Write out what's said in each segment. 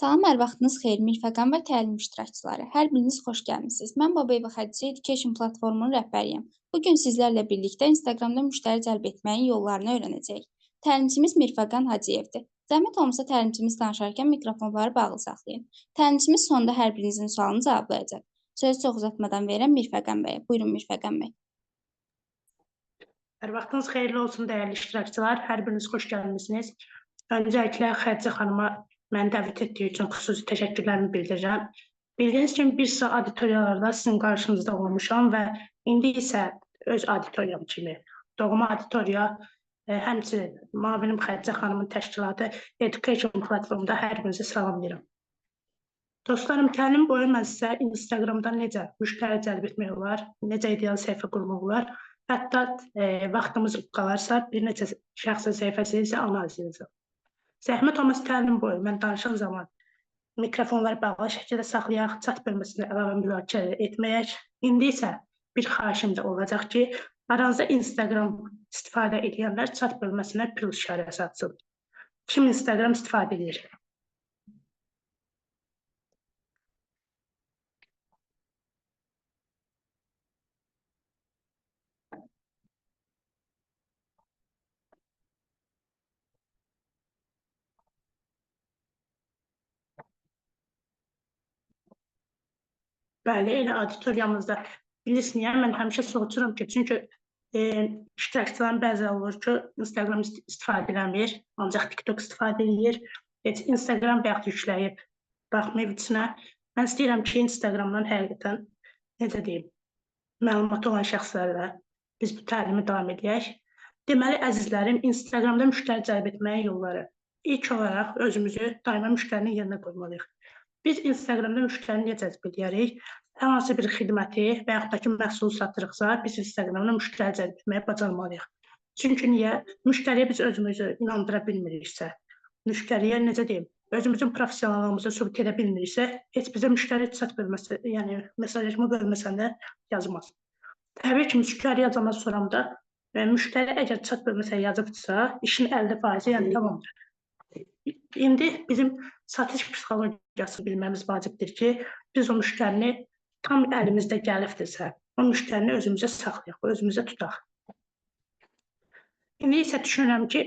Salam, hər vaxtınız xeyir, Mirfəqan və təlim iştirakçıları. Hər biriniz xoş gəlmisiniz. Mən Babayeva Xədicə Education platformunun rəhbəriyəm. Bugün sizlərlə birlikdə Instagramda müştəri cəlb etməyin yollarını öyrənəcəyik. Təlimçimiz Mirfəqan Hacıyevdir. Zəhmət olmasa təlimçimiz danışarkən mikrofonları bağlı saxlayın. Təlimçimiz sonunda hər birinizin sualını cavablayacaq. Sözü çox uzatmadan verirəm Mirfəqan bəyə. Buyurun Mirfəqan bəy. Hər vaxtınız xeyirli olsun, dəyərli iştirakçılar. Hər biriniz xoş gəlmisiniz. Öncəliklə Xədicə xanıma məni dəvət etdiyi üçün xüsusi təşəkkürlərimi bildirirəm. Bildiyiniz kimi bir sıra auditoriyalarda sizin qarşınızda olmuşam və indi isə öz auditoriyam kimi doğma auditoriya, həmçinin müavinim Xədicə xanımın təşkilatı Education platformunda hər birinizi salamlayıram. Dostlarım, təlim boyu mən sizə Instagramdan necə müştəri cəlb etmək olar, necə ideal səhifə qurmaq olar, hətta vaxtımız qalarsa bir neçə şəxsin səhifəsi isə analiz edəcəm. Zəhmət olmasa təlim boyu mən danışan zaman mikrofonları bağlı şəkildə saxlayaq, chat bölməsində əlavə müzakirə etməyək. İndi isə bir xahişim də olacaq ki, aranızda Instagram istifadə edənlər chat bölməsinə plus işarəsi atsın. Kim Instagram istifadə edir? Bəli, elə auditoriyamızda bilirsiniz, mən həmişə soğuturam ki, çünki iştirakçıların bəzən olur ki, Instagram istifadə eləmir, ancaq TikTok istifadə edir. Heç Instagram bayaq yükləyib baxmayıb içinə. Mən istəyirəm ki, Instagramdan həqiqətən, necə deyim, məlumatı olan şəxslərlə biz bu təlimi davam edək. Deməli, əzizlərim, Instagramda müştəri cəlb etməyin yolları. İlk olaraq özümüzü daima müştərinin yerinə qoymalıyıq. Biz Instagramda müştərini necə cəlb edərik? Hər hansı bir xidməti və yaxud da ki, məhsul satırıqsa, biz Instagramda müştəri cəlb etməyi bacarmalıyıq. Çünki niyə? Müştəriyə biz özümüzü inandıra bilmiriksə, müştəriyə necə deyim, özümüzün professionallığımızı sübut edə bilmiriksə, heç bizə müştəri chat bölməsi, yəni mesajlaşma bölməsində yazmaz. Təbii ki, müştəri yazandan sonra da müştəri əgər chat bölməsində yazıbsa, işin 50%, yəni tamamdır. İndi bizim satış psixologiyası bilməmiz vacibdir ki, biz o müştərini tam əlimizdə gəlibdirsə, o müştərini özümüzə saxlayaq, özümüzə tutaq. İndi isə düşünürəm ki,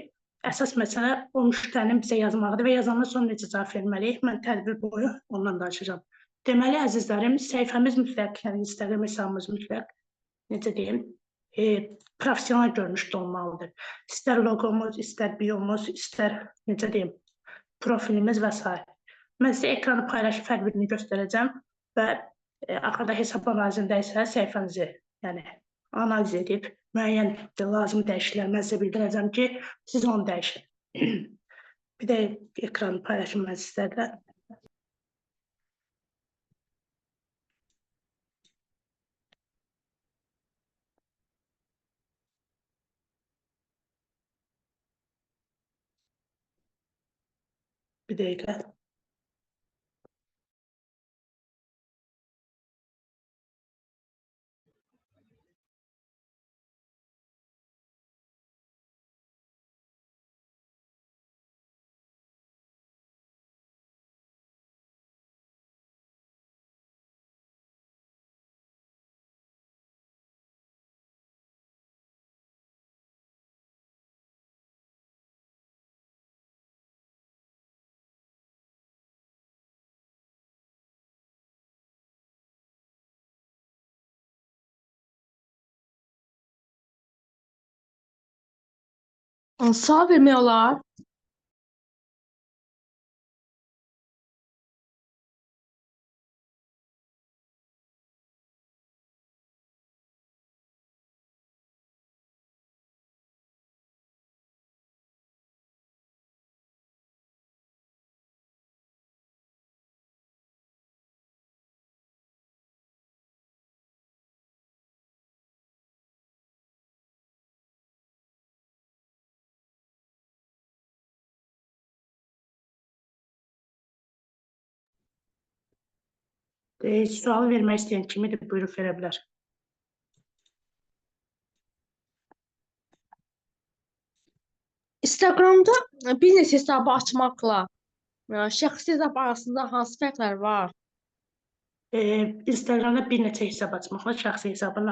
əsas məsələ o müştərinin bizə yazmağıdır və yazandan sonra necə cavab verməliyik? Mən tədbir boyu ondan danışacağım. Deməli, əzizlərim, səhifəmiz mütləq, yəni Instagram hesabımız mütləq, necə deyim, professional görünüşdə olmalıdır. İstər logomuz, istər biomuz, istər, necə deyim, profilimiz və s. Mən sizə ekranı paylaşıb hər birini göstərəcəm və axırda hesab analizində isə səhifənizi analiz edib müəyyən lazım dəyişikliklər mən sizə bildirəcəm ki, siz onu dəyişin. Bir də ekranı paylaşım mən sizlərlə. Bir dəqiqə. Sual vermək olar. Sual vermək istəyən kimidir, buyurub verə bilər. Instagramda biznes hesabı açmaqla Şəxsi hesab arasında hansı fərqlər var? Instagramda bir neçə hesab açmaqla şəxsi hesabın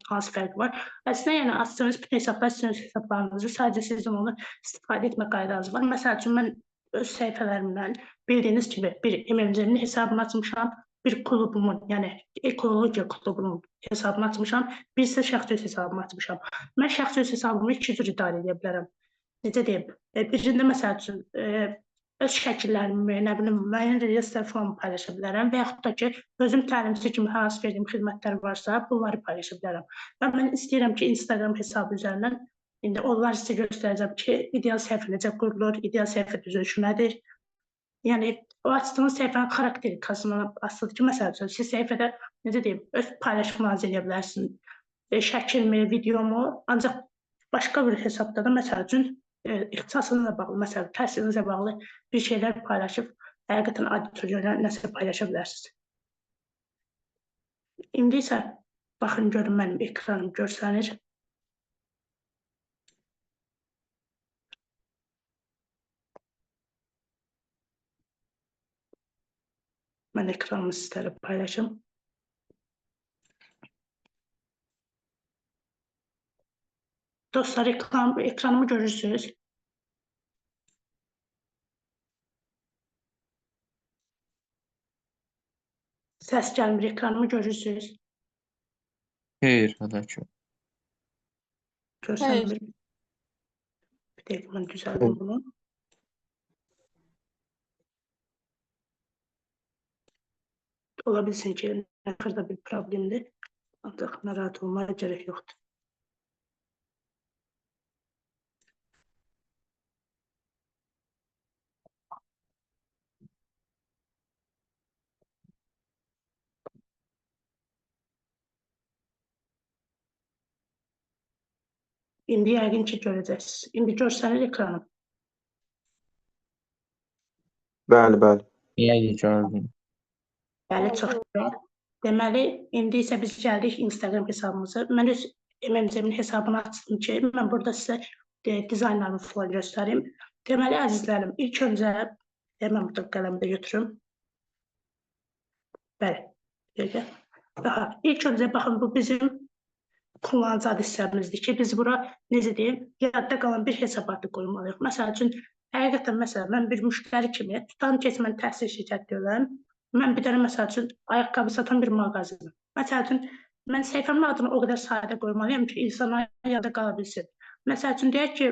hansı fərqi var? Əslində, yəni açdığınız bütün hesablar sizin öz hesablarınızdır. Sadəcə sizin onu istifadə etmə qaydanız var. Məsəl üçün, mən öz səhifələrimdən bildiyiniz kimi bir MMC-nin hesabını açmışam, bir klubumun, yəni ekologiya klubunun hesabını açmışam, bir isə şəxsi öz hesabımı açmışam. Mən şəxsi öz hesabımı iki cür idarə edə bilərəm. Necə deyim? Birində məsəl üçün öz şəkillərimi, nə bilim, müəyyən reelslər falan paylaşa bilərəm və yaxud da ki, özüm təlimçi kimi hansı verdiyim xidmətlər varsa, bunları paylaşa bilərəm. Və mən istəyirəm ki, Instagram hesabı üzərindən indi onlar sizə göstərəcəm ki, ideal səhifə necə qurulur, ideal səhifə düzülüşü nədir? Yəni, o açdığınız səhifənin xarakterikasından asılıdır ki, məsəl üçün, siz səhifədə, necə deyim, öz paylaşımlarınızı edə bilərsiniz. Şəkilmi, videomu, ancaq başqa bir hesabda da, məsəl üçün, ixtisasınızla bağlı, məsələn, təhsilinizlə bağlı bir şeylər paylaşıb, həqiqətən auditoriyayla nəsə paylaşa bilərsiniz. İndi isə baxın, görün mənim ekranım görsənir. Mən ekranımı sizlərlə paylaşım. Dostlar, ekranımı görürsünüz. Səs gəlmir, ekranımı görürsünüz. Xeyr, hələ ki. Görsənmir. Bir dəqiqə, mən düzəldim bunu. Ola bilsin ki, nəxırda bir problemdir. Ancaq narahat olmaya gərək yoxdur. İndi yəqin ki, görəcəksiniz. İndi görsənir ekranım. Bəli, bəli. Bəli, gördüm. Bəli, çox gözəl. Deməli, indi isə biz gəldik Instagram hesabımıza. Mən öz MMC-min hesabını açdım ki, mən burada sizə dizaynlarımı falan göstərim. Deməli, əzizlərim, ilk öncə, mən burada qələmi də götürüm. Bəli, dəqiqə. Daha, ilk öncə, baxın, bu bizim kullanıcı adı hissəmizdir ki, biz bura, necə deyim, yadda qalan bir hesab adı qoymalıyıq. Məsəl üçün, həqiqətən, məsələn, mən bir müştəri kimi, tutam ki, mən təhsil şirkətdəyəm, mən bir dənə, məsəl üçün, ayaqqabı satan bir mağazinim. Məsəl üçün, mən səhifəmin adını o qədər sadə qoymalıyam ki, insanlar yadda qala bilsin. Məsəl üçün, deyək ki,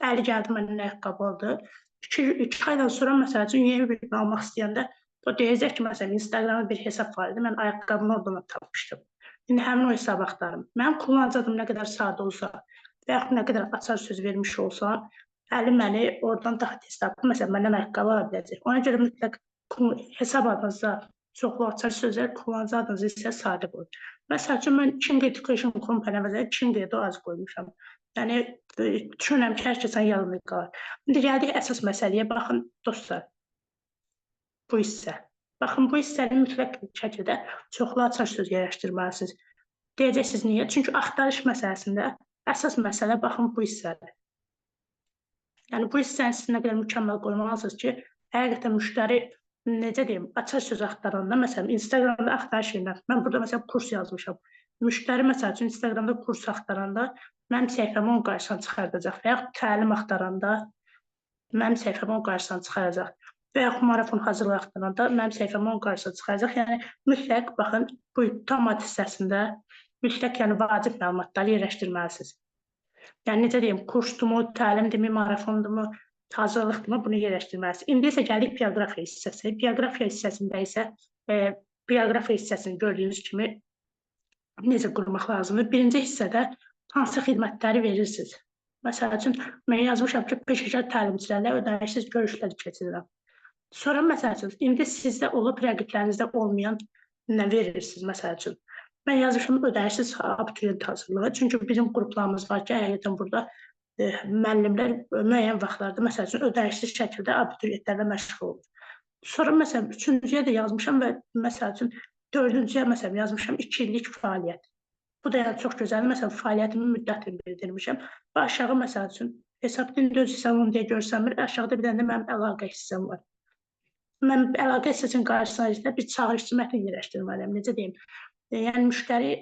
əli gəldi məndən ayaqqabı aldı. 2 aydan sonra, məsəl üçün, yeni bir almaq istəyəndə, o deyəcək ki, məsələn, Instagramda bir hesab var idi, mən ayaqqabını oradan tapmışdım. İndi həmin o hesabı axtarım. Mənim kullanıcı adım nə qədər sadə olsa və yaxud nə qədər açar söz vermiş olsa, məni oradan daha tez tapıb, məsələn, məndən ayaqqabı ala biləcək. Ona görə mütləq hesab adınızda çoxlu açar sözlər, kullanıcı adınızı isə sadə qoyun. Məsəl üçün, mən King Education Company və King Edu az qoymuşam. Yəni, düşünürəm ki, hər kəsən yadında qalar. İndi gəldik əsas məsələyə, baxın, dostlar, bu hissə. Baxın, bu hissəni mütləq şəkildə çoxlu açar söz yerləşdirməlisiniz. Deyəcəksiniz niyə? Çünki axtarış məsələsində əsas məsələ, baxın, bu hissədir. Yəni, bu hissəni siz nə qədər mükəmməl qoymalısınız ki, həqiqətən müştəri, necə deyim, açar söz axtaranda, məsələn, Instagramda axtarış yerindən, mən burada, məsələn, kurs yazmışam. Müştəri, məsəl üçün, Instagramda kurs axtaranda, mənim səhifəmi onun qarşısına çıxardacaq və yaxud təlim axtaranda, mənim səhifəmi onun qarşısına çıxaracaq. Və yaxud marafon hazırlıq axtaranda mənim səhifəmi onun qarşısına çıxaracaq. Yəni, mütləq, baxın, bu tamat hissəsində mütləq, yəni, vacib məlumatları yerləşdirməlisiniz. Yəni, necə deyim, kursdumu, təlimdimi, marafondurmu, hazırlıqdımı, bunu yerləşdirməlisiniz. İndi isə gəldik bioqrafiya hissəsi. Bioqrafiya hissəsində isə bioqrafiya hissəsini gördüyünüz kimi necə qurmaq lazımdır. Birinci hissədə hansı xidmətləri verirsiniz? Məsəl üçün, mən yazmışam ki, peşəkar təlimçilərlə ödənişsiz görüşlər keçirirəm. Sonra, məsəl üçün, indi sizdə olub, rəqiblərinizdə olmayan nə verirsiniz, məsəl üçün. Mən yazmışım ödənişsiz abituriyent hazırlığı. Çünki bizim qruplarımız var ki, həqiqətən burada müəllimlər müəyyən vaxtlarda, məsəl üçün, ödənişsiz şəkildə abituriyentlərlə məşğul olur. Sonra, məsələn, 3-cüyə də yazmışam və, məsəl üçün, 4-cüyə, məsələn, yazmışam 2 illik fəaliyyət. Bu da yəni çox gözəldir. Məsələn, fəaliyyətimin müddətini bildirmişəm və aşağı, məsəl üçün, hesab dilində öz hesabım deyə görsənmir. Aşağıda bir dənə də mənim əlaqə hissəm var. Mən əlaqə hissəsinin qarşısında bir çağırışçı mətn yerləşdirməliyəm. Necə deyim? Yəni müştəri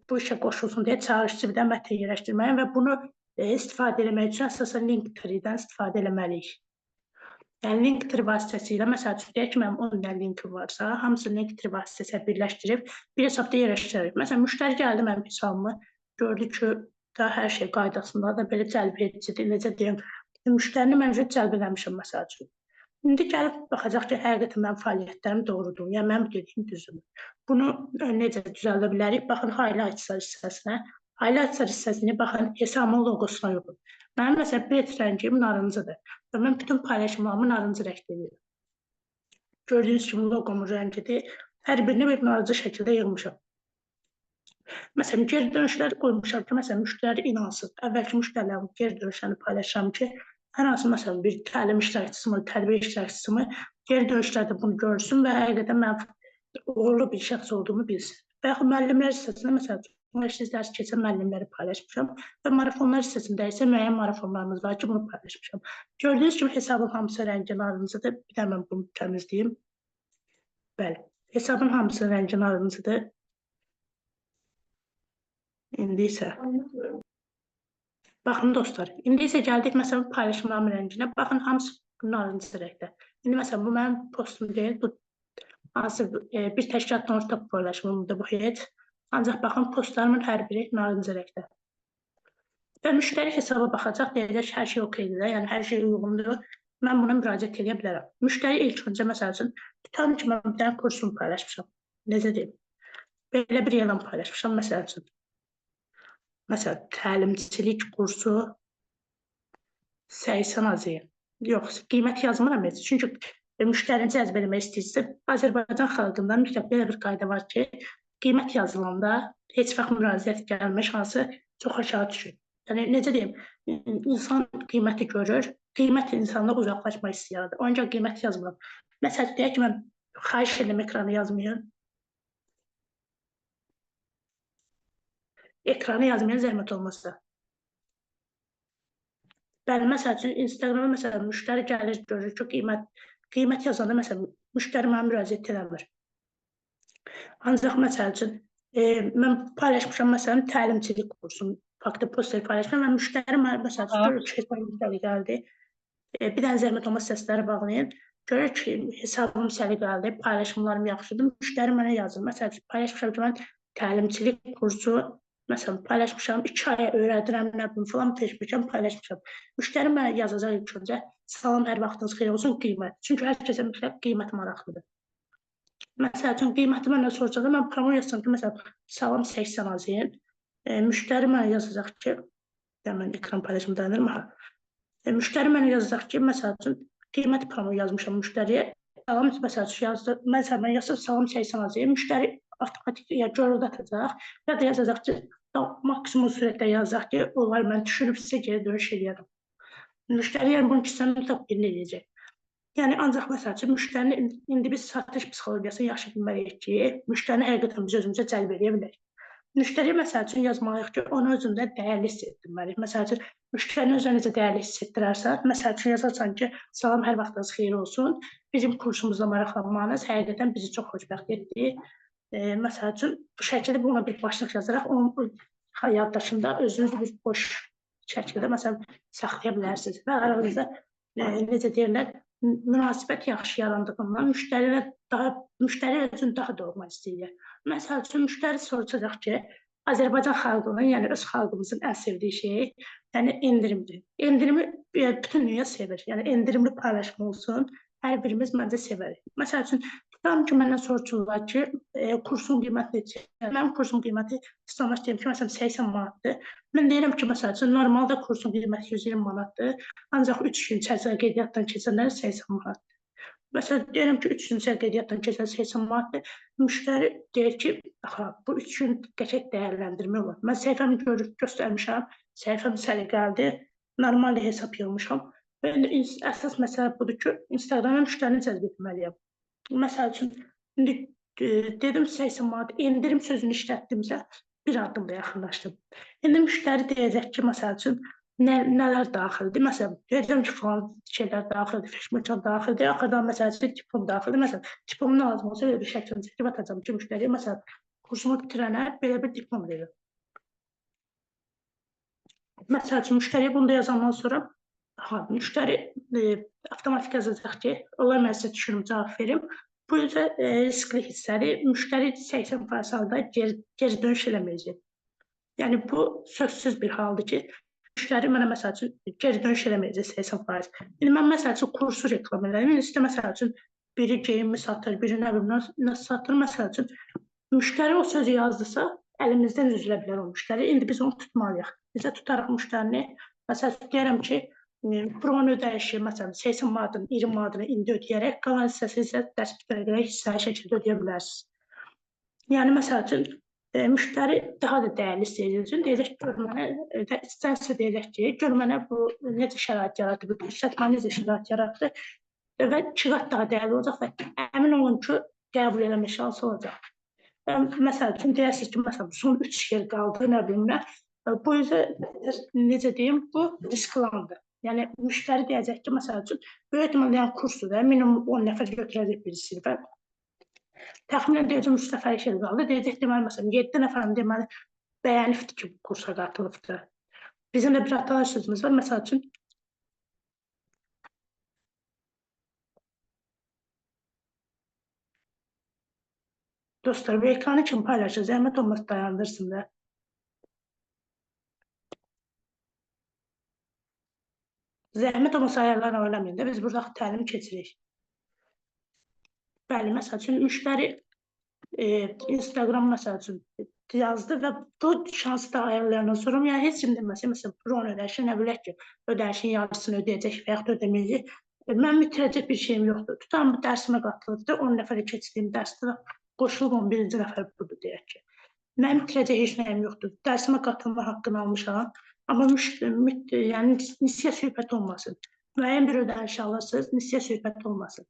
bu işə qoşulsun deyə çağırışçı bir də mətn yerləşdirməliyəm və bunu istifadə etmək üçün əsasən Linktree-dən istifadə etməliyik. Yəni Linktree vasitəsilə, məsəl üçün deyək ki, mənim 10 dənə linkim varsa, hamısını Linktree vasitəsilə birləşdirib bir hesabda yerləşdirərək. Məsələn, müştəri gəldi mənim hesabımı, gördü ki, da hər şey qaydasında da belə cəlb edicidir. Necə deyim, müştərini mən cəlb eləmişəm məsəl üçün. İndi gəlib baxacaq ki, həqiqətən mənim fəaliyyətlərim doğrudur, yəni mənim dediyim düzdür. Bunu necə düzəldə bilərik? Baxın, highlightslar hissəsinə. Highlightslar hissəsini baxın, hesabımın logosuna yoxdur. Mənim məsələn, bilet rəngim narıncıdır. Və mən bütün paylaşımlarımı narıncı rəngdə edirəm. Gördüyünüz kimi logomun rəngidir. Hər birini bir narıncı şəkildə yığmışam. Məsələn, geri dönüşlər qoymuşam ki, məsələn, müştəri inansın. Əvvəlki müştərilərin geri dönüşlərini paylaşıram ki, hər hansı məsələn bir təlim iştirakçısı mı, tədbir iştirakçısı mı geri dönüşlərdə bunu görsün və həqiqətən mən uğurlu bir şəxs olduğumu bilsin. Və yaxud müəllimlər hissəsində məsələn, universitet dərs keçən müəllimləri paylaşmışam və marafonlar hissəsində isə müəyyən marafonlarımız var ki, bunu paylaşmışam. Gördüyünüz kimi hesabın hamısı rəngi narıncıdır. Bir də mən bunu təmizləyim. Bəli, hesabın hamısı rəngi narıncıdır. İndi isə baxın dostlar, indi isə gəldik məsələn paylaşımlarımın rənginə. Baxın, hamısı narıncı rəngdə. İndi məsələn, bu mənim postum deyil, bu hansı bir təşkilatla ortaq paylaşımımdır bu heç. Ancaq baxın, postlarımın hər biri narıncı rəngdə. Və müştəri hesaba baxacaq, deyəcək hər şey okeydir, yəni hər şey uyğundur. Mən buna müraciət edə bilərəm. Müştəri ilk öncə məsəl üçün, tutalım ki, mən bir dənə kursumu paylaşmışam. Necə deyim? Belə bir elan paylaşmışam məsəl üçün. Məsələn, təlimçilik kursu 80 azıyım. Yox, qiymət yazmıram heç. Çünki müştərini cəzb etmək istəyirsə, Azərbaycan xalqında mütləq belə bir qayda var ki, qiymət yazılanda heç vaxt müraciət gəlmə şansı çox aşağı düşür. Yəni, necə deyim, insan qiyməti görür, qiymət insanla uzaqlaşmaq istəyirdir. Ancaq qiymət yazmıram. Məsələn, deyək ki, mən xahiş edirəm ekranı yazmayın. Ekranı yazmayan zəhmət olmazsa. Bəli, məsəl üçün, Instagramda məsələn, müştəri gəlir, görür ki, qiymət yazanda məsələn, müştəri mənə müraciət eləmir. Ancaq məsəl üçün, mən paylaşmışam məsələn, təlimçilik kursunu, faktı posteri paylaşmışam və müştəri mənə məsəl üçün, görür ki, hesabım gəldi. Bir dənə zəhmət olmaz səsləri bağlayın. Görür ki, hesabım səliqəlidir, paylaşımlarım yaxşıdır. Müştəri mənə yazır. Məsəl üçün, paylaşmışam ki, mən təlimçilik kursu məsələn, paylaşmışam, 2 aya öyrədirəm, nə bunu falan paylaşmışam. Müştəri mənə yazacaq ilk öncə, salam, hər vaxtınız xeyir olsun, qiymət. Çünki hər kəsə mütləq qiymət maraqlıdır. Məsəl üçün, qiyməti mənə soracaqda, mən promo yazsam ki, məsələn, salam 80 azıyım. Müştəri mənə yazacaq ki, mən ekran paylaşımı dayanırım. Müştəri mənə yazacaq ki, məsəl üçün, qiymət promo yazmışam müştəriyə. Salam, məsəl üçün, yazdı, mən yazsam, salam 80 azıyım. Müştəri avtomatik görüldü atacaq və da yazacaq ki, maksimum sürətdə yazacaq ki, onlar mən düşürüb sizə geri dönüş edərəm. Müştəri yəni bunun ikisindən mütləq birini edəcək. Yəni ancaq məsəl üçün müştərini indi biz satış psixologiyasını yaxşı bilməliyik ki, müştərini həqiqətən biz özümüzə cəlb edə bilərik. Müştəri məsəl üçün yazmalıyıq ki, onu özündə dəyərli hiss etdirməliyik. Məsəl üçün müştərini özünə necə dəyərli hiss etdirərsən, məsəl üçün yazarsan ki, salam, hər vaxtınız xeyir olsun. Bizim kursumuzda maraqlanmanız həqiqətən bizi çox xoşbəxt etdi. Məsəl üçün bu şəkildə buna bir başlıq yazaraq onun yaddaşında özünüzü bir boş şəkildə məsələn saxlaya bilərsiniz və aranızda necə deyirlər, münasibət yaxşı yarandığından müştəri üçün daha doğma istəyir. Məsəl üçün müştəri soruşacaq ki, Azərbaycan xalqının, yəni öz xalqımızın ən sevdiyi şey, yəni endirimdir. Endirimi bütün dünya sevir. Yəni endirimli paylaşım olsun, hər birimiz məncə sevərik. Məsəl üçün, tutalım ki, məndən soruşurlar ki, kursun qiyməti neçə? Mənim kursun qiyməti standart deyim ki, məsələn 80 manatdır. Mən deyirəm ki, məsəl üçün, normalda kursun qiyməti 120 manatdır, ancaq 3 gün içərisində qeydiyyatdan keçənlər 80 manatdır. Məsələn, deyirəm ki, 3 gün içərisində qeydiyyatdan keçən 80 manatdır. Müştəri deyir ki, bu 3 gün qəşəng dəyərləndirmə olur. Mən səhifəmi göstərmişəm, səhifəm səliqəlidir, normal hesab yığmışam. Və əsas məsələ budur ki, Instagrama müştərini cəlb etməliyəm. Məsəl üçün, indi dedim 80 manat, endirim sözünü işlətdimsə, bir addımda yaxınlaşdım. İndi müştəri deyəcək ki, məsəl üçün, nələr daxildir? Məsələn, deyəcəm ki, falan şeylər daxildir, feşməkan daxildir, arxadan məsələn tipum daxildir. Məsələn, tipum lazım olsa belə bir şəklini çəkib atacağım ki, müştəriyə məsələn kursumu bitirənə belə bir diplom verir. Məsəl üçün müştəriyə bunu da yazandan sonra müştəri avtomatik yazacaq ki, olay mən sizə düşünüm, cavab verim. Bu üzrə riskli hissəli müştəri 80% halda geri dönüş eləməyəcək. Yəni bu sözsüz bir haldır ki, müştəri mənə məsəl üçün geri dönüş eləməyəcək 80%. İndi mən məsəl üçün kursu reklam edirəm. İndi məsəl üçün biri geyimi satır, biri nə bilim nə satır. Məsəl üçün müştəri o sözü yazdısa, əlimizdən üzülə bilər o müştəri. İndi biz onu tutmalıyıq. Bizə tutaraq müştərini, məsəl üçün deyirəm ki, bron ödəyişi, məsələn 80 manatın 20 manatını indi ödəyərək, qalan hissəsi isə dərs bitərək hissəli şəkildə ödəyə bilərsiniz. Yəni məsəl üçün müştəri daha da dəyərli istəyəcək üçün deyəcək ki, gör mənə, istərsə deyəcək ki, gör mənə bu necə şərait yaratdı, bu işlətmə necə şərait yaratdı və 2 qat daha dəyərli olacaq və əmin olun ki, qəbul eləmə şansı olacaq. Məsəl üçün deyərsiniz ki, məsələn, son 3 yer qaldı, nə bilim nə, bu üzrə necə deyim, bu risklandı. Yəni müştəri deyəcək ki, məsəl üçün, böyük ehtimalle kursu da minimum 10 nəfər götürəcək birisi və təxminən deyəcəm 3 nəfər işə qaldı. Deyəcək deməli, məsələn, 7 nəfərin deməli bəyənibdir ki, bu kursa qatılıbdır. Bizim də bir hatalar sözümüz var. Məsəl üçün, dostlar, bu ekranı kim paylaşır? Zəhmət olmasa dayandırsın da. Zəhmət olmasa ayarlarla oynamayın da, biz burada təlim keçirik. Bəli, məsəl üçün, müştəri Instagram məsəl üçün yazdı və bu şansı da ayarlayandan sonra, yəni heç kim deməsə, məsələn, bron ödəyişi, nə bilək ki, ödəyişin yarısını ödəyəcək və yaxud ödəməyəcək. Mən bitirəcək bir şeyim yoxdur. Tutam bu dərsimə qatılıbdır, 10 nəfərə keçdiyim dərsdə qoşulub 11-ci nəfər budur deyək ki. Mən bitirəcək heç nəyim yoxdur. Dərsimə qatılma haqqını almışam, amma yəni nisiyə söhbət olmasın. Müəyyən bir ödəyiş alırsınız, nisiyə söhbət olmasın.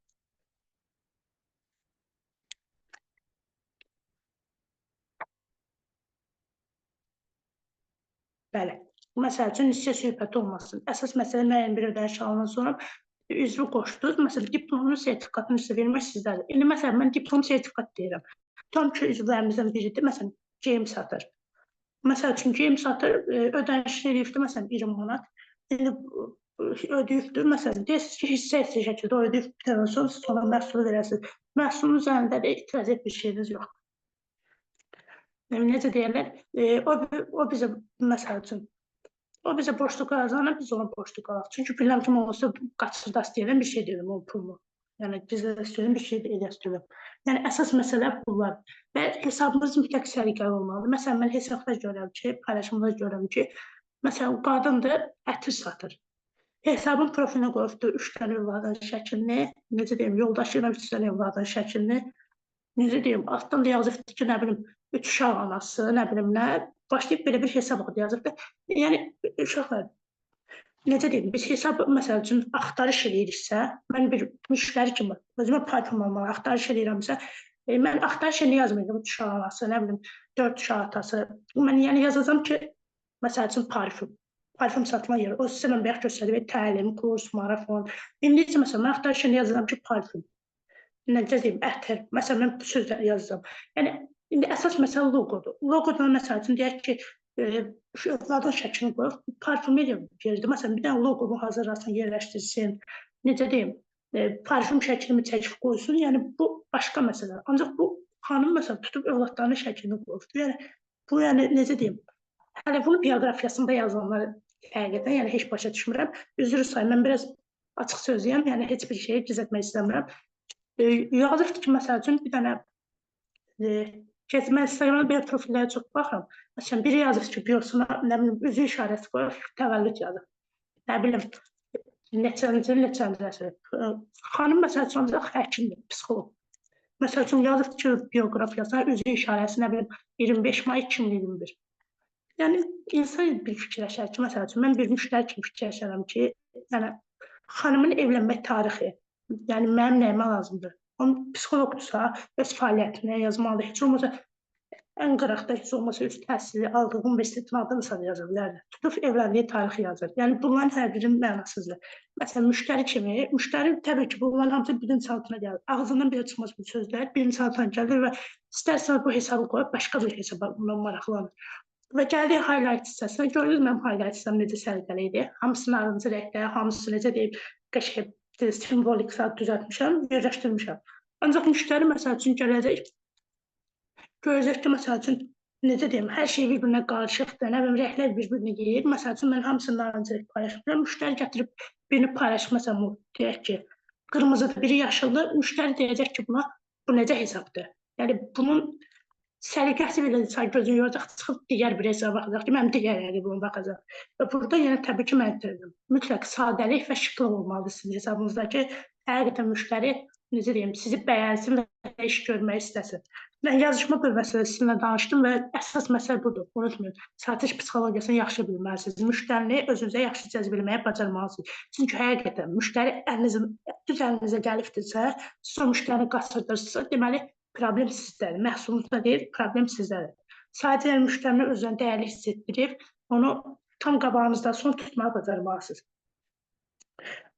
Bəli. Məsəl üçün nisiyə söhbəti olmasın. Əsas məsələ müəyyən bir ödəyiş alınan sonra üzvü qoşdunuz. Məsələn, diplomun sertifikatını sizə vermək sizdədir. İndi məsələn, mən diplom sertifikat deyirəm. Tam ki, üzvlərimizdən biridir. Məsələn, geyim satır. Məsəl üçün, geyim satır, ödəyiş eləyibdir, məsələn, 20 manat. İndi ödəyibdir, məsələn, deyirsiniz ki, hissə şəkildə ödəyib bitəndən sonra siz ona məhsulu verəsiniz. Məhsulun üzərində də itiraz bir şeyiniz yoxdur. Necə deyərlər, o bizə, məsəl üçün, o bizə boşluq qazanır, biz ona boşluq alaq. Çünki biləm ki, olsa qaçırda istəyirəm, bir şey deyirəm o pulunu. Yəni, gizlə istəyirəm, bir şey edə istəyirəm. Yəni, əsas məsələ bunlar. Və hesabımız mütləq səliqəli olmalıdır. Məsələn, mən hesabda görürəm ki, paylaşımda görürəm ki, məsələn, qadındır, ətir satır. Hesabın profilinə qoyubdur 3 dənə övladın şəklini, necə deyim, yoldaşı ilə 3 dənə övladın şəklini, necə deyim, altdan da yazıbdır ki, nə bilim, 3 uşaq anası, nə bilim nə, başlayıb belə bir hesab yazıbdır. Yəni, uşaqlar, necə deyim, biz hesab, məsəl üçün, axtarış eləyiriksə, mən bir müştəri kimi, özümə parfüm almalı, axtarış eləyirəmsə, mən axtarış eləyirəm, yazmayacam, 3 uşaq anası, nə bilim, 4 uşaq atası. Mən yəni yazacam ki, məsəl üçün, parfüm satılan yer. O sizə mən bayaq göstərdim, təlim, kurs, marafon. İndi isə, məsələn, mən axtarış eləyəcəm ki, parfüm. Necə deyim, ətir. Məsələn, mən bu sözləri yazacam. Yəni, İndi əsas məsələ loqodur. Loqodan məsəl üçün deyək ki, şu övladın şəklini qoyub, parfüm verirdi. Məsələn, bir dənə loqonu hazırlasın, yerləşdirsin. Necə deyim, parfüm şəklini çəkib qoysun. Yəni, bu başqa məsələ. Ancaq bu xanım, məsələn, tutub övladlarının şəklini qoyubdur. Yəni, bu, yəni, necə deyim, hələ bunu bioqrafiyasında yazanları həqiqətən, yəni, heç başa düşmürəm. Üzrü sayın, mən biraz açıq sözlüyəm, yəni, heç bir şeyi gizlətmək istəmirəm. Yazıqdır ki, məsəl üçün, bir dənə mən Instagramda belə profillərə çox baxıram. Məsələn, biri yazır ki, biosuna, nə bilim, üzü işarəsi qoyur, təvəllüd yazır. Nə bilim, neçəncəsi. Xanım, məsəl üçün, ancaq həkimdir, psixolog. Məsəl üçün, yazır ki, bioqrafiyasına üzü işarəsi, nə bilim, 25 may 2021. Yəni, insan bir fikirləşər ki, məsəl üçün, mən bir müştəri kimi fikirləşərəm ki, yəni, xanımın evlənmək tarixi, yəni, mənim nəyimə lazımdır. Onun psixologdursa, öz fəaliyyətinə yazmalıdır. Heç olmasa, ən qıraqda heç olmasa üst təhsili aldığı universitetin adını yaza bilərlər. Tutub evləndiyi tarixi yazır. Yəni bunların hər birinin mənasızdır. Məsələn, müştəri təbii ki, bunların hamısı birinci altına gəlir. Ağzından belə çıxmaz bu sözlər, birinci altına gəlir və istərsən bu hesabı qoyub başqa bir hesaba bundan maraqlanır. Və gəldik highlight hissəsinə. Gördünüz mənim highlight hissəm necə səliqəli idi. Hamısını arıncı rəngdə, hamısı necə deyib, qəşəng simvolik saat düzəltmişəm, yerləşdirmişəm. Ancaq müştəri məsəl üçün gələcək, görəcək ki, məsəl üçün, necə deyim, hər şey bir-birinə qarışıqdır, nə bilim, rəhlər bir-birini yeyir. Məsəl üçün, mən hamısını narıncı rəng paylaşmışam. Müştəri gətirib birini paylaşmasam, deyək ki, qırmızıdır, biri yaşıldır. Müştəri deyəcək ki, buna bu necə hesabdır? Yəni, bunun səliqəsi belə gözünü yoracaq, çıxıb digər bir hesaba baxacaq ki, mənim digər bunu baxacaq. Və burada yenə təbii ki, mən itirdim. Mütləq sadəlik və şıqlıq olmalıdır sizin hesabınızdakı. Həqiqətən müştəri, necə deyim, sizi bəyənsin və iş görmək istəsin. Mən yazışma bölməsində sizinlə danışdım və əsas məsələ budur. Unutmayın, satış psixologiyasını yaxşı bilməlisiniz. Müştərini özünüzə yaxşı cəzbləməyə bacarmalısınız. Çünki həqiqətən müştəri düz əlinizə gəlibdirsə, siz o müştərini qaçırdırsınızsa, deməli, problem sizdədir. Məhsulunuzda deyil, problem sizdədir. Sadəcə müştərini özünə dəyərli hiss etdirib, onu tam qabağınızda son tutmağa bacarmalısınız.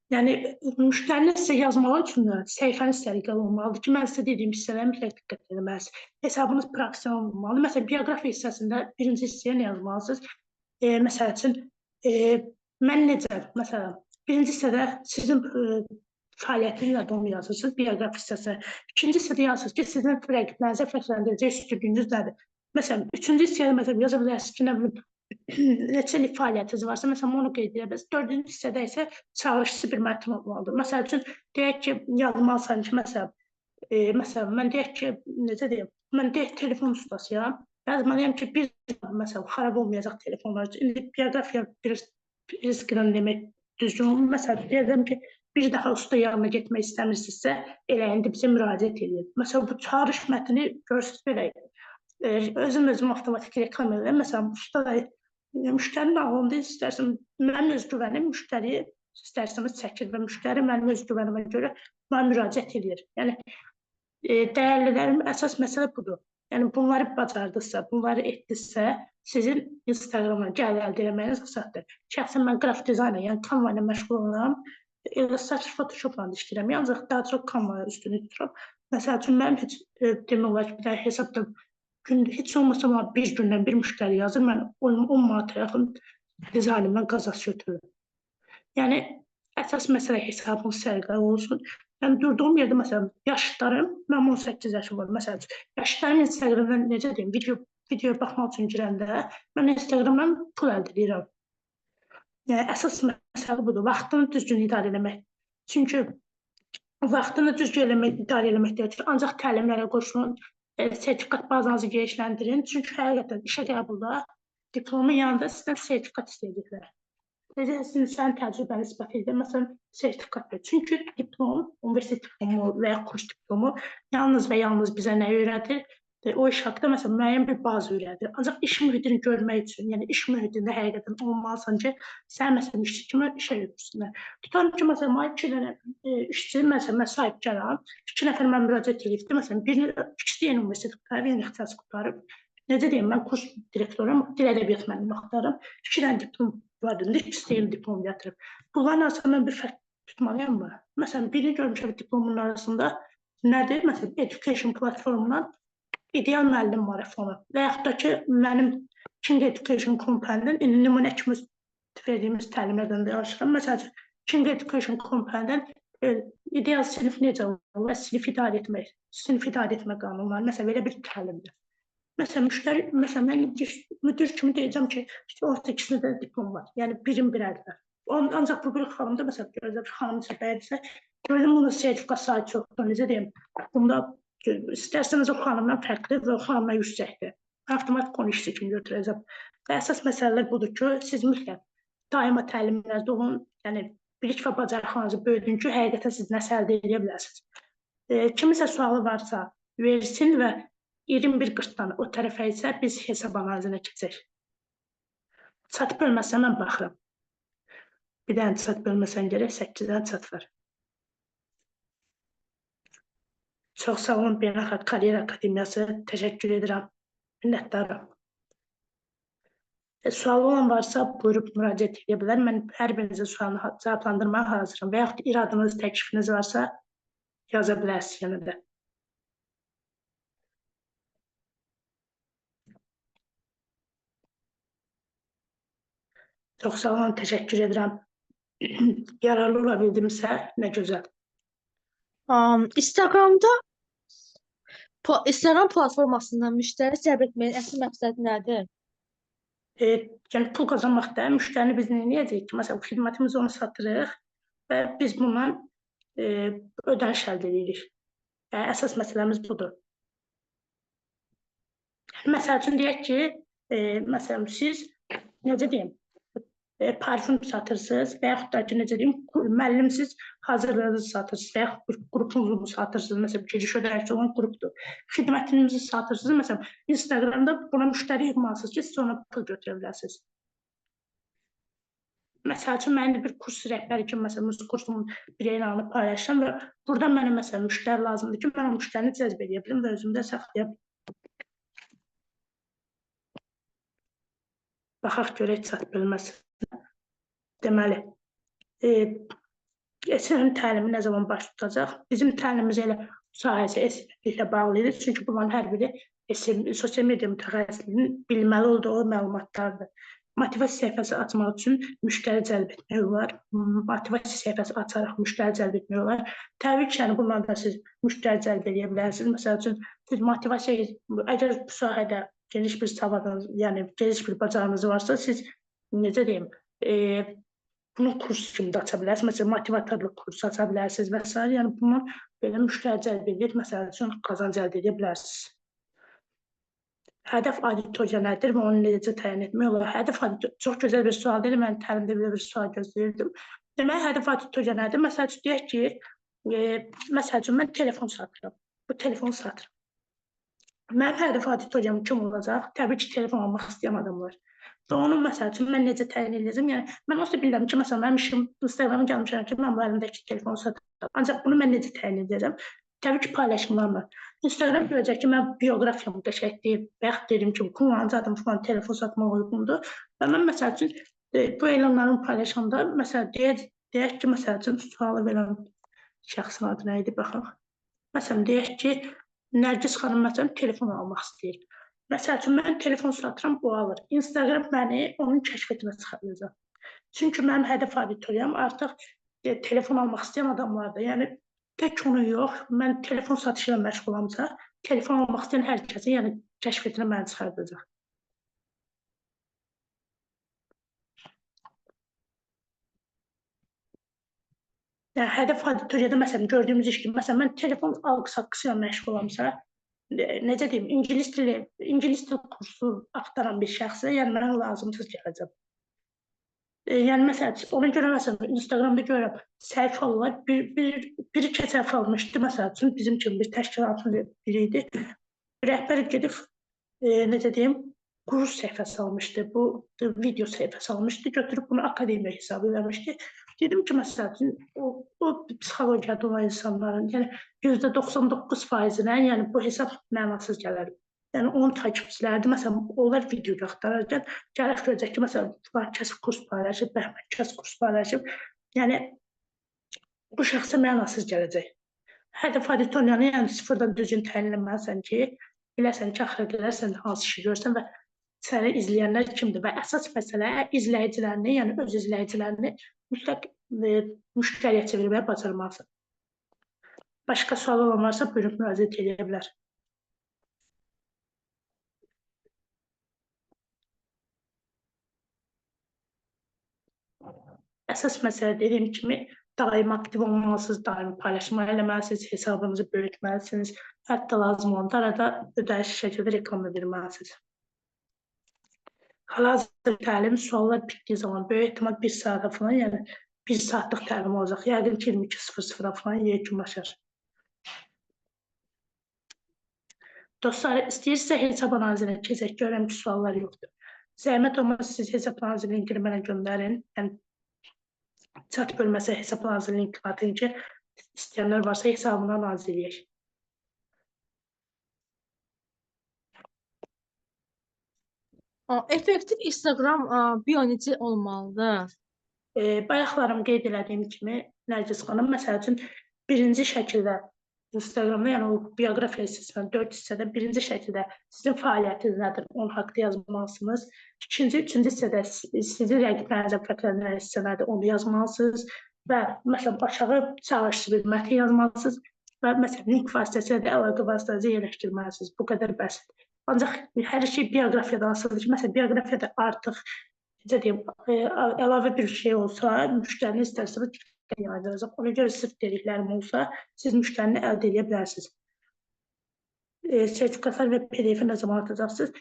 Yəni, müştərinin sizə yazmağı üçün səhifəniz səliqəli olmalıdır ki, mən sizə dediyim hissələrə mütləq diqqət etməlisiniz. Hesabınız professional olmalıdır. Məsələn, bioqrafiya hissəsində birinci hissəyə nə yazmalısınız? Məsəl üçün, mən necə, məsələn, birinci hissədə sizin fəaliyyətiniz nədir onu yazırsınız, bioqrafiya hissəsi. İkinci hissədə yazırsınız ki, sizin rəqiblərinizə fərqləndirəcək üstünlüyünüz nədir? Məsələn, üçüncü hissəyə yaza bilərsiniz ki, nə bilim, neçə illik fəaliyyətiniz varsa, məsələn, onu qeyd edə bilərsiniz. Dördüncü hissədə isə çağırışçı bir mətn olmalıdır. Məsəl üçün, deyək ki, yazmalısan ki, məsələn, mən deyək ki, necə deyim, mən deyək telefon ustasıyam. Yazmalıyam ki, bir, məsələn, xarab olmayacaq telefonlar üçün. İndi bioqrafiya bir riskdən demək düzgün olmur. Məsələn, deyəcəm ki, bir daha usta yanına getmək istəmirsinizsə, elə indi bizə müraciət edin. Məsələn, bu çağırış mətni görürsünüz belə. Özüm avtomatik reklam edirəm. Məsələn, usta da müştərinin ağlında istərsən, mənim öz güvənim müştəri istərsəniz çəkir və müştəri mənim öz güvənimə görə mənə müraciət edir. Yəni, dəyərlilərin əsas məsələ budur. Yəni, bunları bacardıqsa, bunları etdirsə, sizin Instagram'a gəlir əldə eləməyiniz asaddır. Şəxsən mən qrafik dizayner, yəni Canva ilə məşğul olaram. Sadəcə Photoshopla da işləyirəm, ancaq daha çox Canva'ya üstünlük tuturam. Məsəl üçün, mənim heç demək olar ki, bir daha hesabda heç olmasa bir gündən bir müştəri yazır, mən 10 manata yaxın dizaynımdan qazanc götürürüm. Yəni, əsas məsələ hesabın səliqəli olsun. Yəni, durduğum yerdə, məsələn, yaşlarım, mən 18 yaşım var, məsələn, yaşlarım Instagramdan, necə deyim, videoya baxmaq üçün girəndə, mən Instagramdan pul əldə edirəm. Yəni, əsas məsələ budur, vaxtını düzgün idarə eləmək. Çünki vaxtını düzgün idarə eləmək deyək ki, ancaq təlimlərə qoşulun, sertifikat bazanızı genişləndirin. Çünki həqiqətən işə qəbulda diplomun yanında sizdən sertifikat istəyirlər. Sizin təcrübəni isbat edir, məsələn, sertifikat verir. Çünki diplom, universitet diplomu və ya kurs diplomu yalnız və yalnız bizə nə öyrədir? O iş haqqında, məsələn, müəyyən bir bazı öyrədir. Ancaq iş mühitini görmək üçün, yəni iş mühitində həqiqətən olmalısan ki, sən, məsələn, işçi kimi işə yürürsünlər. Tutarım ki, məsələn, mən 2 dənə işçi, məsələn, mən sahib gələm, 2 nəfər mən müraciət edibdir, məsələn, ikisi yeni universitet qutarıb, yeni ixtisas qutarıb. Necə deyim, mən kurs direktorum, dil ədəbiyyat müəllimi axtarım, 2 dənə diplom var, ikisi də yeni diplom gətirib. Bunların arasında mən bir fərq tutmalıyam mı? Məsələn, birini görmüşəm diplomun arasında nədir? Məsələn, Education platformundan ideal müəllim marafonu və yaxud da ki, mənim King Education Company-dən nümunə kimi verdiyimiz təlimlərdən də danışıram. Məsələn, King Education Company-dən ideal sinif necə olur və sinif idarə etmə qanunları, məsələn, belə bir təlimdir. Məsələn, mən müdür kimi deyəcəm ki, 18-də də diplom var, yəni birin bir əldə. Ancaq bu bir xanımda, məsələn, görəcəm ki, xanım isə bəyədirsə, görəcəm bunun sertifikat sayı çoxdur, necə deyim, bunda İstərseniz o xanımdan fərqlidir və o xanımdan yüksəkdir. Avtomatik onu işçi kimi götürəcəm. Və əsas məsələlər budur ki, siz mütləq daima təlimlərdə olun, yəni bilik və bacarıqlarınızı böyüdün ki, həqiqətən siz nəsə əldə edə bilərsiniz. Kimisə sualı varsa versin və 21-40-dan o tərəfə isə biz hesab analizinə keçək. Çat bölməsinə mən baxıram. Bir dənə çat bölməsən gərək 8-dən çat var. Çox sağ olun, Beynəlxalq Karyera Akademiyası, təşəkkür edirəm. Minnətdaram. Sualı olan varsa buyurub müraciət edə bilər. Mən hər birinizin sualını cavablandırmağa hazıram. Və yaxud iradınız, təklifiniz varsa yaza bilərsiniz yenə də. Çox sağ olun, təşəkkür edirəm. Yararlı ola bildimsə, nə gözəl. Instagram platformasından müştəri cəlb etməyin əsas məqsədi nədir? Yəni pul qazanmaq da müştərini biz nə edəcəyik ki, məsələn, xidmətimizi onu satırıq və biz bundan ödəniş əldə edirik. Yəni, əsas məsələmiz budur. Məsəl üçün deyək ki, məsələn, siz necə deyim, parfüm satırsınız və yaxud da ki, necə deyim, müəllimsiz hazırlığınızı satırsınız və yaxud qrupunuzu satırsınız. Məsələn, giriş ödənişli olan qrupdur. Xidmətinizi satırsınız. Məsələn, Instagramda buna müştəri yığmalısınız ki, siz ona pul götürə bilərsiniz. Məsəl üçün, mənim bir kurs rəhbəri kimi, məsələn, kursumun bir elanını paylaşıram və burada mənə, məsələn, müştəri lazımdır ki, mən o müştərini cəzb edə bilim və özümdə saxlaya bilim. Baxaq görək çat bilməz. Deməli, SEO-nun təlimi nə zaman baş tutacaq? Bizim təlimimiz elə sahəsi SEO-liklə bağlı idi. Çünki bunların hər biri sosial media mütəxəssisinin bilməli olduğu məlumatlardır. Motivasiya səhifəsi açmaq üçün müştəri cəlb etmək olar. Motivasiya səhifəsi açaraq müştəri cəlb etmək olar. Təbii ki, yəni bunlardan siz müştəri cəlb edə bilərsiniz. Məsəl üçün, siz motivasiya, əgər bu sahədə geniş bir savadınız, yəni geniş bir bacarığınız varsa, siz necə deyim, bunu kurs kimi də aça bilərsiniz. Məsələn, motivatorluq kursu aça bilərsiniz və s. Yəni, bundan belə müştəri cəlb edib, məsəl üçün, qazanc əldə edə bilərsiniz. Hədəf auditoriya nədir və onu necə təyin etmək olar? Hədəf auditoriya çox gözəl bir sual deyil, mən təlimdə belə bir sual gözləyirdim. Deməli, hədəf auditoriya nədir? Məsəl üçün, deyək ki, məsəl üçün, mən telefon satıram. Bu telefonu satıram. Mənim hədəf auditoriyam kim olacaq? Təbii ki, telefon almaq istəyən adamlar. Və onun, məsəl üçün, mən necə təyin edəcəm? Yəni, mən olsa bilirəm ki, məsələn, mənim işim Instagram'a gəlmişəm ki, mən bu əlimdəki telefonu satıram. Ancaq bunu mən necə təyin edəcəm? Təbii ki, paylaşımlarla. Instagram görəcək ki, mən bioqrafiyamı qəşəng deyib və yaxud dedim ki, kullanıcı adım falan telefon satmaq uyğundur. Və mən, məsəl üçün, bu elanlarımı paylaşanda, məsələn, deyək ki, məsəl üçün, sualı verən şəxsin adı nə idi, baxaq. Məsələn, deyək ki, Nərgiz xanım, məsələn, telefon almaq istəyir. Məsəl üçün, mən telefon satıram, bu alır. Instagram məni onun kəşfiyyətinə çıxaracaq. Çünki mənim hədəf auditoriyam artıq telefon almaq istəyən adamlardır. Yəni, tək onu yox, mən telefon satışı ilə məşğul olamsa, telefon almaq istəyən hər kəsin, yəni kəşfiyyətinə məni çıxardacaq. Yəni, hədəf auditoriyada, məsələn, gördüyümüz iş kimi, məsələn, mən telefon alqı-satqısı ilə məşğul olamsa, necə deyim, ingilis dil kursu axtaran bir şəxsə, yəni mənə lazımsız gələcəm. Yəni, məsələn, ona görə, məsələn, Instagramda görürəm, səhifə alırlar, biri keçən almışdı, məsələn, üçün bizim kimi bir təşkilatın biri idi. Rəhbər gedib, necə deyim, kurs səhifəsi almışdı, bu video səhifəsi almışdı, götürüb bunu akademiya hesabı vermişdi. Dedim ki, məsələn, o psixologiyada olan insanların, yəni %99%-nə, yəni bu hesab mənasız gələr. Yəni, onun takipçilərdir, məsələn, onlar video axtararkən gəlib görəcək ki, məsələn, filan kəs kurs paylaşıb, Bəhmət kəs kurs paylaşıb. Yəni, bu şəxsə mənasız gələcək. Hədəf auditoriyanı, yəni sıfırdan düzgün təyin etməlisən ki, biləsən ki, axıra qədər sən hansı işi görsən və səni izləyənlər kimdir və əsas məsələ izləyicilərini, yəni öz izləyicilərini mütləq müştəriyə çevirməyə bacarmalısın. Başqa sual olan varsa, buyurun müraciət edə bilər. Əsas məsələ dediyim kimi, daim aktiv olmalısınız, daim paylaşma eləməlisiniz, hesabınızı böyütməlisiniz, hətta lazım olanda arada ödəniş şəkildə reklam edilməlisiniz. Hal-hazırda təlim suallar bitdiyi zaman böyük ehtimal 1 saata falan, yəni 1 saatlıq təlim olacaq. Yəqin ki, 22:00-a falan yekunlaşır. Dostlar, istəyirsə hesab analizinə keçək, görürəm ki, suallar yoxdur. Zəhmət olmaz, siz hesab analizi linkini mənə göndərin. Yəni, chat bölməsə hesab analizi linkini atın ki, istəyənlər varsa hesabını analiz edək. Effektiv Instagram bio necə olmalıdır? Bayaqlarım qeyd elədiyim kimi, Nərgiz xanım, məsəl üçün, birinci şəkildə Instagramda, yəni o bioqrafiya hissəsindən 4 hissədə birinci şəkildə sizin fəaliyyətiniz nədir, onun haqqında yazmalısınız. İkinci, üçüncü hissədə sizin rəqiblərinizə fərqlənən hissə nədir, onu yazmalısınız. Və məsələn, aşağı çağırışı bir mətn yazmalısınız və məsələn, link vasitəsilə də əlaqə vasitəsilə yerləşdirməlisiniz. Bu qədər bəsit. Ancaq hər şey bioqrafiyadan asılıdır ki, məsələn, bioqrafiyada artıq necə deyim, əlavə bir şey olsa, müştərini istərsiniz diqqət yayındıracaq. Ona görə sırf dediklərim olsa, siz müştərini əldə edə bilərsiniz. Sertifikatlar və PDF-i nə zaman atacaqsınız?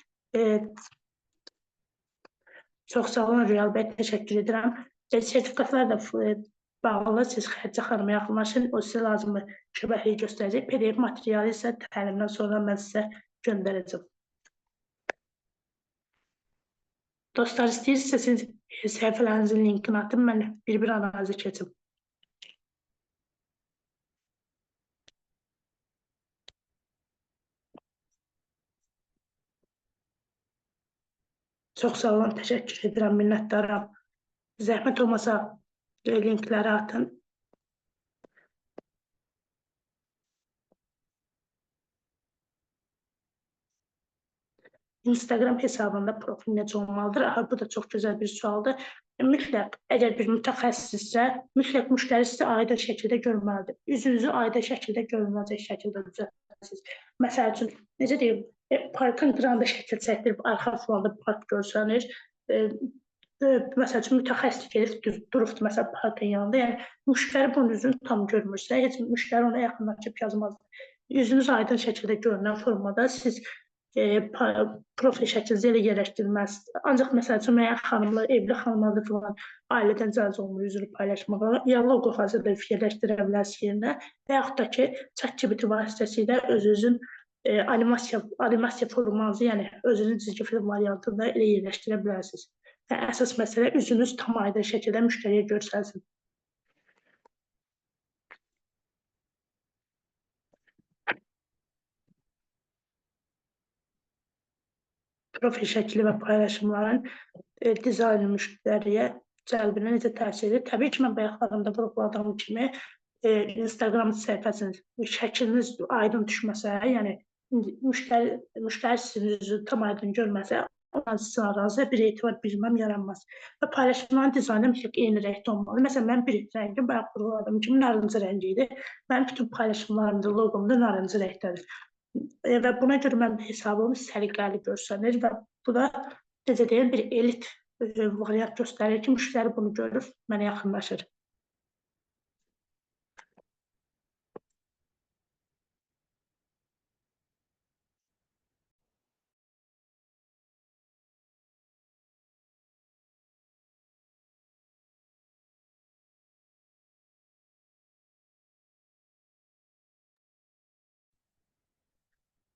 Çox sağ olun, Rüyal bəy, təşəkkür edirəm. Sertifikatlar da bağlı, siz Xədicə xanıma yaxınlaşın, o sizə lazımlı şəbəkəyi göstərəcək. PDF materialı isə təlimdən sonra mən sizə göndərəcəm. Dostlar, istəyirsə siz səhifələrinizin linkini atın, mən bir-bir analizi keçim. Çox sağ olun, təşəkkür edirəm, minnətdaram. Zəhmət olmasa linkləri atın. Instagram hesabında profil necə olmalıdır? Bu da çox gözəl bir sualdır. Mütləq, əgər bir mütəxəssissə, mütləq müştəri sizə aydın şəkildə görməlidir. Üzünüzü aydın şəkildə görünəcək şəkildə düzəltməlisiniz. Məsəl üçün, necə deyim, parkın qıranda şəkil çəkdirib, arxa fonda park görsənir. Məsəl üçün, mütəxəssis gelib durubdur, məsələn, parkın yanında. Yəni, müştəri bunun üzünü tam görmürsə, heç müştəri ona yaxınlaşıb yazmazdır. Yüzünüz aydın şəkildə görünən formada siz profil şəklinizi elə yerləşdirilməlisiniz. Ancaq məsəl üçün, müəyyən xanımlar, evli xanımlarda falan ailədən cəz olunur üzünü paylaşmağa, ya loqo hazırda yerləşdirə bilərsiniz yerinə və yaxud da ki, ChatGPT vasitəsilə özünüzün animasiya formanızı, yəni özünüzün cizgi film variantında elə yerləşdirə bilərsiniz. Əsas məsələ üzünüz tam aydın şəkildə müştəriyə görsənsin. Profil şəkli və paylaşımların dizaynı müştəriyə cəlbinə necə təsir edir? Təbii ki, mən bayaqlarında vurğuladığım kimi Instagram səhifəsiniz, şəkliniz aydın düşməsə, yəni müştəri sizin üzünü tam aydın görməsə, ondan sizin aranızda bir etibar bilməm yaranmaz. Və paylaşımların dizaynı mütləq eyni rəngdə olmalı. Məsələn, mən bir rəngim bayaq vurğuladığım kimi narıncı rəngi idi. Mənim bütün paylaşımlarımda, loqomda narıncı rəngdədir. Və buna görə mən hesabımı səliqəli görsənir və bu da, necə deyim, bir elit variant göstərir ki, müştəri bunu görür, mənə yaxınlaşır.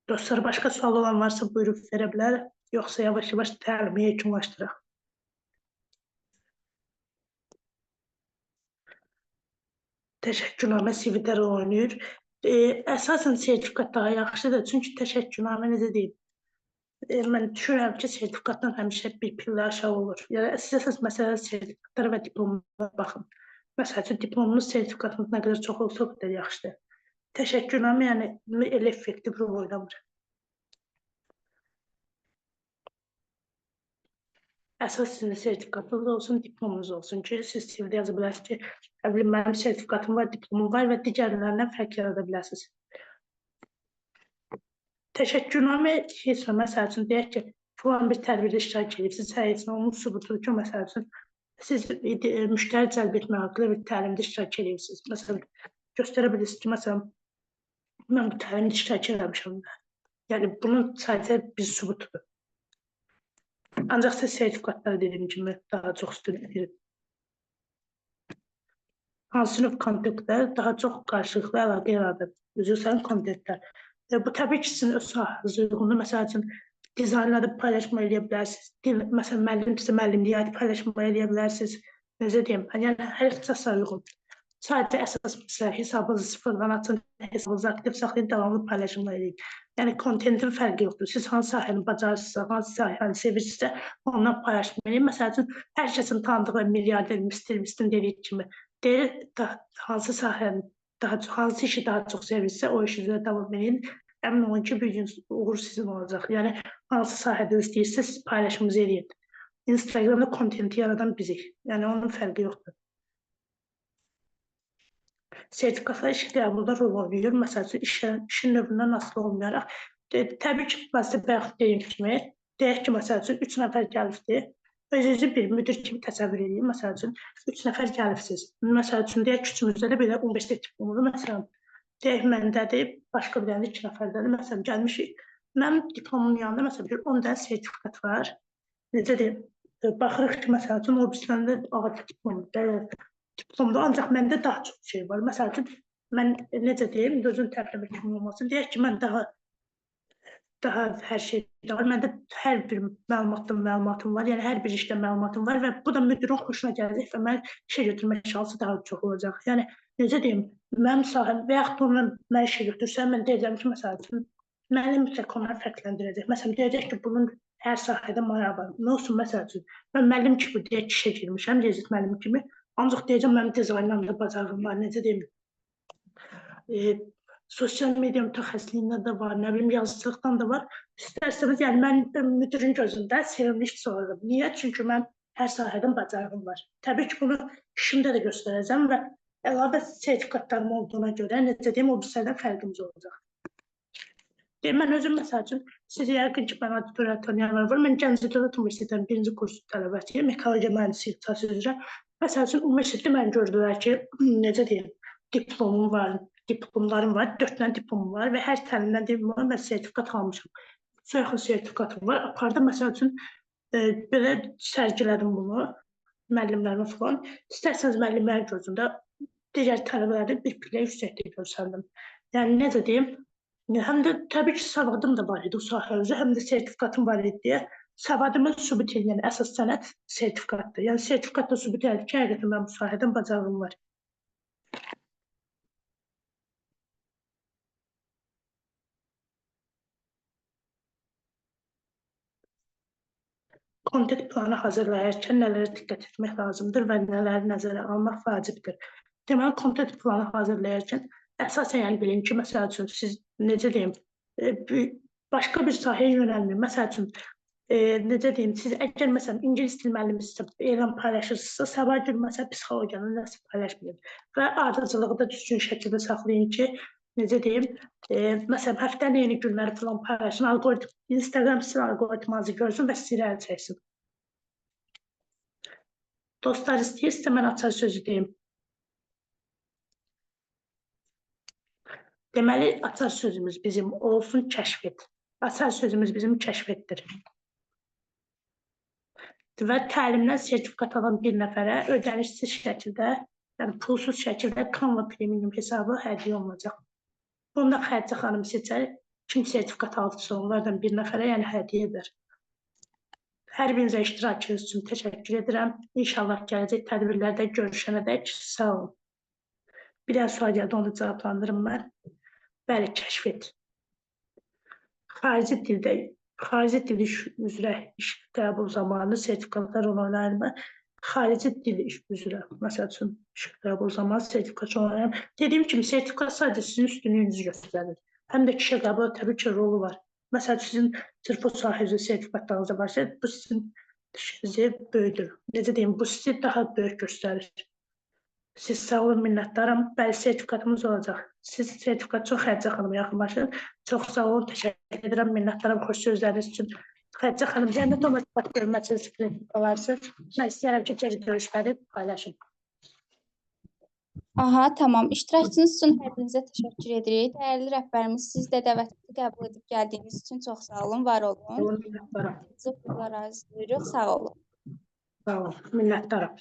Dostlar, başqa sual olan varsa buyurub verə bilər, yoxsa yavaş-yavaş təlimi yekunlaşdıraq. Təşəkkürnamə CV-də rol oynayır. Əsasən sertifikat daha yaxşıdır, çünki təşəkkürnamə necə deyim, mən düşünürəm ki, sertifikatdan həmişə bir pillə aşağı olur. Yəni, əsas məsələ sertifikatlara və diplomlara baxın. Məsəl üçün, diplomunuz sertifikatınız nə qədər çox olsa, o qədər yaxşıdır. Təşəkkürnamə, yəni, elə effektiv rol oynamır. Əsas sizin sertifikatınız olsun, diplomunuz olsun ki, siz CV-də yaza bilərsiniz ki, mənim sertifikatım var, diplomum var və digərlərindən fərq yarada bilərsiniz. Təşəkkürnamə isə, məsəl üçün, deyək ki, filan bir tədbirdə iştirak edirsiniz, səhiyyə onun sübutudur ki, məsəl üçün, siz müştəri cəlb etmək haqqında bir təlimdə iştirak edirsiniz. Məsələn, göstərə bilirsiniz ki, məsələn, mən bu təlimdə iştirak eləmişəm. Yəni, bunun sadəcə bir sübutudur. Ancaq siz sertifikatları dediyim kimi daha çox üstün edir. Hansı növ kontentlər daha çox qarşılıqlı əlaqə yaradır? Üzrsən kontentlər. Bu təbii ki, sizin öz sahənizə uyğundur. Məsəl üçün, dizaynları paylaşma eləyə bilərsiniz. Məsələn, müəllimdirsə müəllimliyə aid paylaşma eləyə bilərsiniz. Necə deyim? Yəni, hər ixtisasa uyğun. Sadəcə əsas məsələ hesabınızı sıfırdan açın, hesabınızı aktiv saxlayın, davamlı paylaşımlar edin. Yəni kontentin fərqi yoxdur. Siz hansı sahəni bacarırsınızsa, hansı sahəni sevirsinizsə, ondan paylaşmayın. Məsəl üçün, hər kəsin tanıdığı milyarder Mr. Beast-in dediyi kimi deyir, hansı sahəni hansı işi daha çox sevirsinizsə, o işi üzrə davam edin. Əmin olun ki, bir gün uğur sizin olacaq. Yəni hansı sahədə istəyirsə, siz paylaşımınızı edin. Instagramda kontenti yaradan bizik. Yəni onun fərqi yoxdur. Sertifikatlar işi qəbulda rol oynayır. Məsəl üçün, işin növündən asılı olmayaraq. Təbii ki, məsələn, bayaq deyim kimi, deyək ki, məsəl üçün, 3 nəfər gəlibdir. Özünüzü bir müdir kimi təsəvvür edin. Məsəl üçün, 3 nəfər gəlibsiniz. Məsəl üçün, deyək ki, üçümüzdə də belə 15 diplomludur. Məsələn, deyək məndədir, başqa bir dənə 2 nəfərdədir. Məsələn, gəlmişik. Mənim diplomun yanında, məsələn, 10 dənə sertifikat var. Necə deyim, baxırıq ki, məsəl üçün, o birisində ağır diplomda, ancaq məndə daha çox şey var. Məsəl üçün, mən necə deyim, özün tərəfləmə kimi olmasın. Deyək ki, mən daha hər şey var. Məndə hər bir məlumatım var. Yəni, hər bir işdə məlumatım var və bu da müdirin xoşuna gələcək və mən işə götürmək şansı daha çox olacaq. Yəni, necə deyim, mənim sahəm və yaxud da ondan mən işə götürsəm, mən deyəcəm ki, məsəl üçün, məni mütləq onları fərqləndirəcək. Məsələn, deyəcək ki, bunun hər sahədə marağı var. Nə olsun, məsəl üçün, mən müəllim kimi, deyək ki, işə girmişəm, Rezit müəllim kimi. Ancaq deyəcəm, mənim dizayndan da bacarığım var, necə deyim, sosial media mütəxəssisliyindən də var, nə bilim, yazıcılıqdan da var. İstərseniz, yəni, mən müdirin gözündə sevimli işçi olarım. Niyə? Çünki mən hər sahədən bacarığım var. Təbii ki, bunu işimdə də göstərəcəm və əlavə sertifikatlarım olduğuna görə, necə deyim, o birislərdən fərqimiz olacaq. Mən özüm, məsəl üçün, siz yəqin ki, mən auditoriya tanıyanlar var. Mən Gəncə Dövlət Universitetinin 1-ci kurs tələbəsiyəm, ekologiya mühəndisi ixtisası üzrə. Məsəl üçün, universitetdə mən gördülər ki, necə deyim, diplomlarım var, 4 dənə diplomum var və hər təlimdən deyim, mən sertifikat almışam. Çox yaxın sertifikatım var. Aparda, məsəl üçün, belə sərgilədim bunu, müəllimlərimə falan. İstərsəniz müəllimlərin gözündə digər tələbələrdə bir pillə yüksəklik görsəndim. Yəni, necə deyim, həm də təbii ki, savadım da var idi o sahə üzrə, həm də sertifikatım var idi deyə. Savadımı sübut edən əsas sənəd sertifikatdır. Yəni, sertifikatda sübut edir ki, həqiqətən mən bu sahədən bacarığım var. Kontent planı hazırlayarkən nələrə diqqət etmək lazımdır və nələri nəzərə almaq vacibdir. Deməli, kontent planı hazırlayarkən əsasən yəni bilin ki, məsəl üçün, siz necə deyim, başqa bir sahəyə yönəlməyin. Məsəl üçün, necə deyim, siz əgər məsələn ingilis dil müəllimisisə elan paylaşırsınızsa, sabah gün məsələn psixologiyanı nəsə paylaşmayın və ardıcılığı da düzgün şəkildə saxlayın ki, necə deyim, məsələn həftənin yeni günləri falan paylaşın, Instagram sizin algoritmanızı görsün və sizi irəli çəksin. Dostlar, istəyirsə mən açar sözü deyim. Deməli, açar sözümüz bizim olsun kəşfet. Açar sözümüz bizim kəşfetdir. Və təlimdən sertifikat alan bir nəfərə ödənişsiz şəkildə, yəni pulsuz şəkildə Canva Premium hesabı hədiyyə olunacaq. Bunda Xədicə xanım seçər, kim sertifikat aldıqsa onlardan bir nəfərə, yəni hədiyyə edər. Hər birinizə iştirakınız üçün təşəkkür edirəm. İnşallah gələcək tədbirlərdə görüşənədək sağ olun. Bir dənə sual gəldi, onu cavablandırım mən. Bəli, kəşfet. Xarici dil üzrə iş qəbul zamanı sertifikatlar onaylanır. Xarici dil üzrə, məsəl üçün, iş qəbul zamanı sertifikat onaylanır. Dediyim kimi, sertifikat sadəcə sizin üstünlüyünüzü göstərir. Həm də işə qəbul təbii ki, rolu var. Məsəl üçün, sizin sırf o sahə üzrə sertifikatlarınıza varsa, bu sizin işinizi böyüdür. Necə deyim, bu sizi daha böyük göstərir. Siz sağ olun, minnətdaram. Bəli, sertifikatımız olacaq. Siz sertifikat çox Xədicə xanıma yaxınlaşın. Çox sağ olun, təşəkkür edirəm, minnətdaram xoş sözləriniz üçün. Xədicə xanım, cənnət olmaq görməsiniz ki, olarsınız. Mən istəyərəm ki, geri görüşləri paylaşın. Aha, tamam. İştirakçınız üçün hər birinizə təşəkkür edirik. Dəyərli rəhbərimiz, siz də dəvətimizi qəbul edib gəldiyiniz üçün çox sağ olun, var olun. Minnətdaram. Sizi razı duyuruq, sağ olun. Sağ olun, minnətdaram.